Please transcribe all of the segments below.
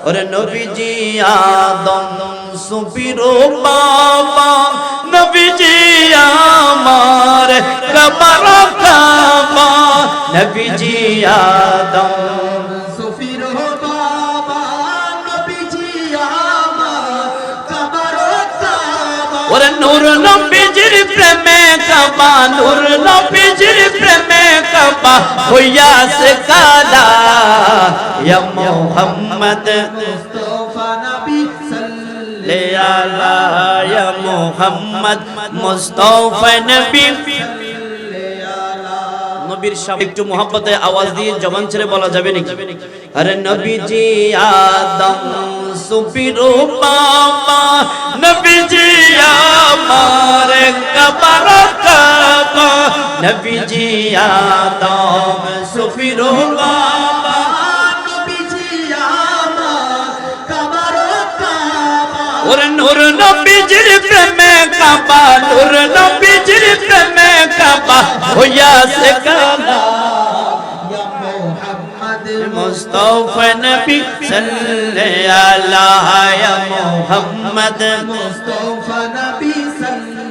ওরে নবীজি আদম সুফিরো বাবা নবীজি আমার কবর কাবা নবীজি আদম সুফিরো বাবা নবীজি আমার কবর কাবা ওরে নূর নবীজির প্রেমে কাবা নূর নবীজির প্রেমে কাবা হইয়াছে কালা ইয়া মুহাম্মদ মুস্তাফা নবী লে আলা ইয়া মুহাম্মদ মুস্তাফা নবী নবীর সামনে একটু মোহাব্বতে আওয়াজ দিয়ে জবান ছেড়ে বলা যাবে নাকি আরে নবীজি আদম সুফিরো বাবা নবীজি আমার কবর কাবা নবীজি আদম সুফিরো বাবা নবীজি আমার কবর কাবা ওরে নূর নবীজির প্রেমে কাবা নূর নবীজির প্রেমে কাবা হইয়াছে কালা ইয়া মুহাম্মদ মুস্তাফা নবী সাল্লাল্লাহু আলা মুহাম্মদ মুস্তাফা নবী সাল্লাল্লাহু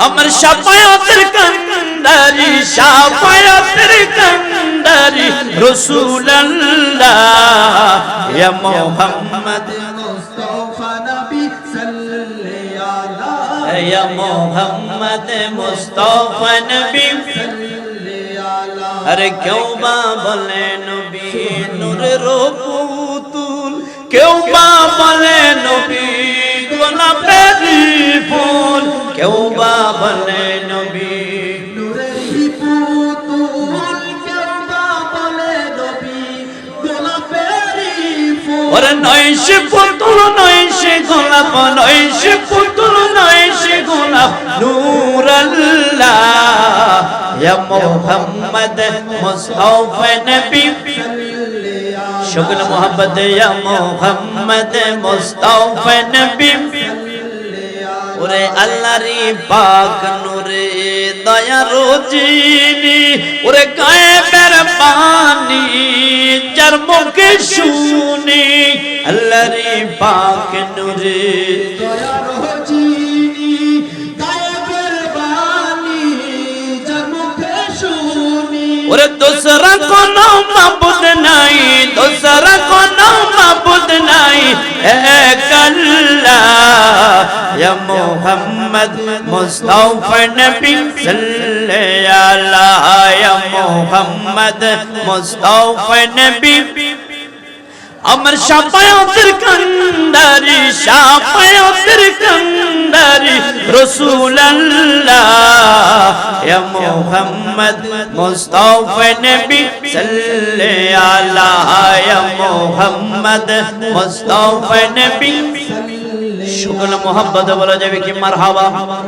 আমার শাফায়াতের কান্ডারি শাফায়াতের কান্ডারি রাসূলুল্লাহ ইয়া মুহাম্মদ মুস্তাফা নবী সাল্লাল্লাহু ইয়া মুহাম্মদ মুস্তাফা নবী আরে কেউ বা বলে নবী নূরের পুতুল কেউ বা বলে নবী গোলাপের ফুল কেউ বা বলে নবী নূরের পুতুল কেউ বা বলে নবী গোলাপের ফুল ওরে নয় সে পুতুল নয় সে গোলাপ নয় সে পুতুল নয় সে গোলাপ নূরুল্লাহ ইয়া মুহাম্মদ মুস্তাফা নবী শুকর মোহাম্মদ ইয়া মুহাম্মদ মুস্তাফা নবী ওরে আল্লাহরি পাক নূরে দয়া রোজিনি ওরে গায়েবের পানি যার মুখে শুনি আল্লাহরি পাক নূরে দয়া রোজিনি গায়েবের বাণী যার মুখে শুনি ওরে দোসরা কোনো মাবুদ নাই দোসরা কোনো মাবুদ নাই এক আল্লাহ ইয়া মুহাম্মদ মুস্তাফা নবী সাল্লাল্লাহু ইয়া মুহাম্মদ মুস্তাফা নবী আমার শাফায়াতের কান্ডারি শাফায়াতের কান্ডারি রাসূলুল্লাহ ইয়া মুহাম্মদ মুস্তাফা নবী সাল্লাল্লাহু ইয়া মুহাম্মদ মুস্তাফা নবী শুকর মোহাম্মদ বলা যাবে কি মারহাবা।